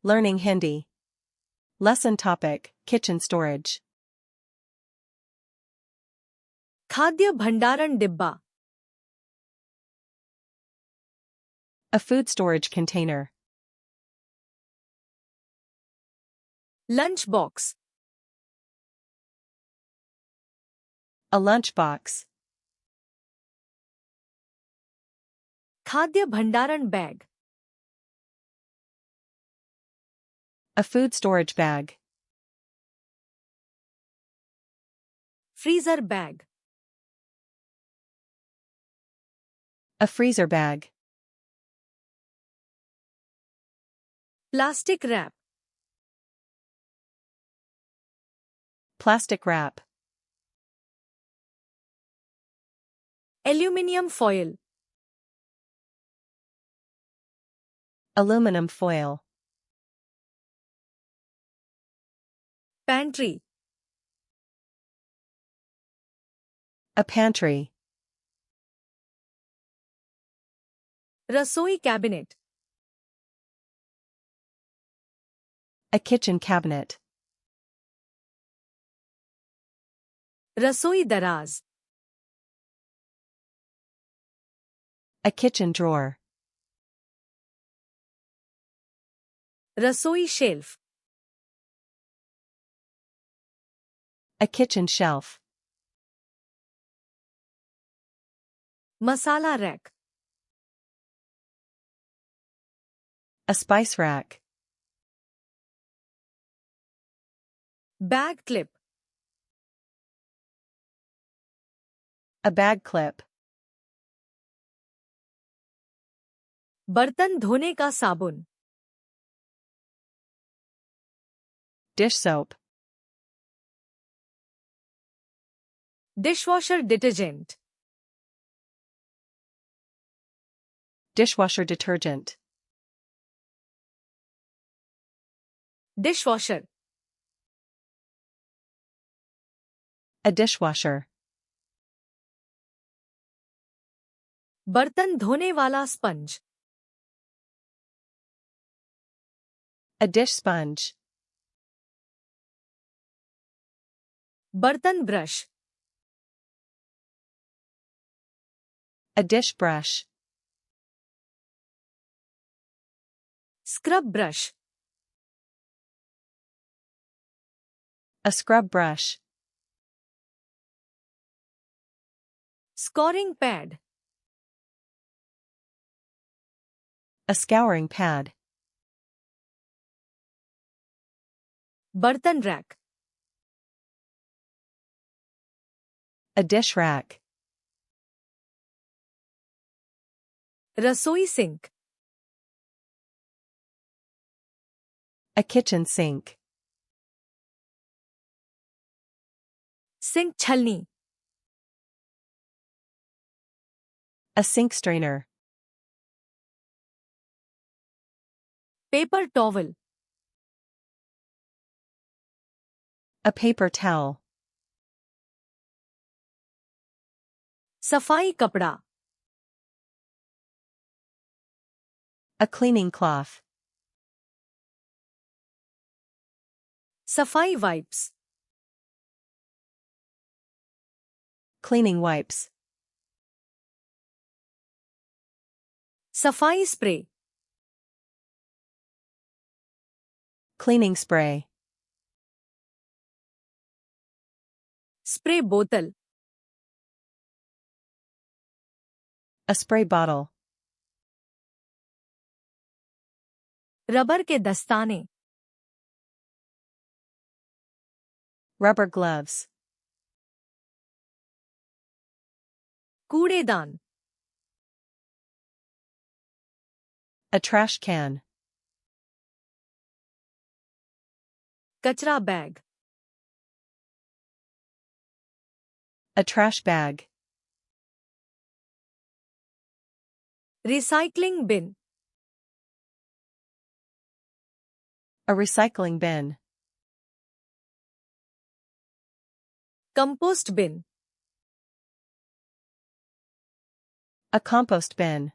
Learning Hindi. Lesson topic, kitchen storage. खाद्य भंडारण डिब्बा. A food storage container. Lunch box. A lunchbox. खाद्य भंडारण bag. A food storage bag. Freezer bag. A freezer bag. Plastic wrap. Plastic wrap. Aluminium foil. Aluminum foil. Pantry. A pantry. रसोई cabinet. A kitchen cabinet. रसोई दराज. A kitchen drawer. रसोई shelf. A kitchen shelf. Masala rack. A spice rack. Bag clip. A bag clip. बर्तन धोने का साबुन. Dish soap. Dishwasher detergent. Dishwasher detergent. Dishwasher. A dishwasher. बर्तन धोने वाला स्पंज. A dish sponge. बर्तन brush. A dish brush. Scrub brush. A scrub brush. Scouring pad. A scouring pad. बर्तन rack. A dish rack. रसोई sink. A kitchen sink. Sink छलनी. A sink strainer. Paper towel. A paper towel. सफाई कपड़ा. A cleaning cloth. सफाई wipes. Cleaning wipes. सफाई spray. Cleaning spray. Spray बोतल. A spray bottle. Rubber के दस्ताने. Rubber gloves. कूड़ेदान. A trash can. कचरा bag. A trash bag. Recycling bin. A recycling bin. Compost bin. A compost bin.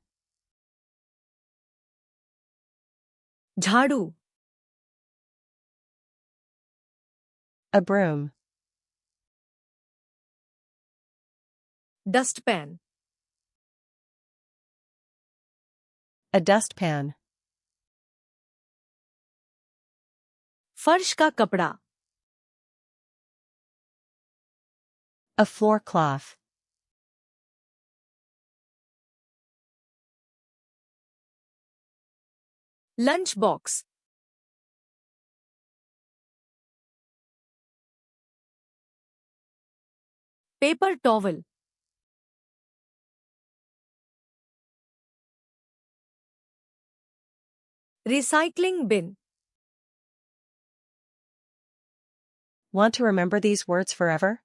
झाड़ू. A broom. dustpan, A dustpan. फर्श का कपड़ा, A floor cloth. lunch box, paper towel, recycling bin, Want to remember these words forever?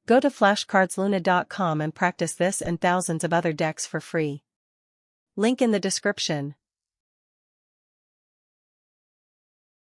Go to flashcardsluna.com and practice this and thousands of other decks for free. Link in the description.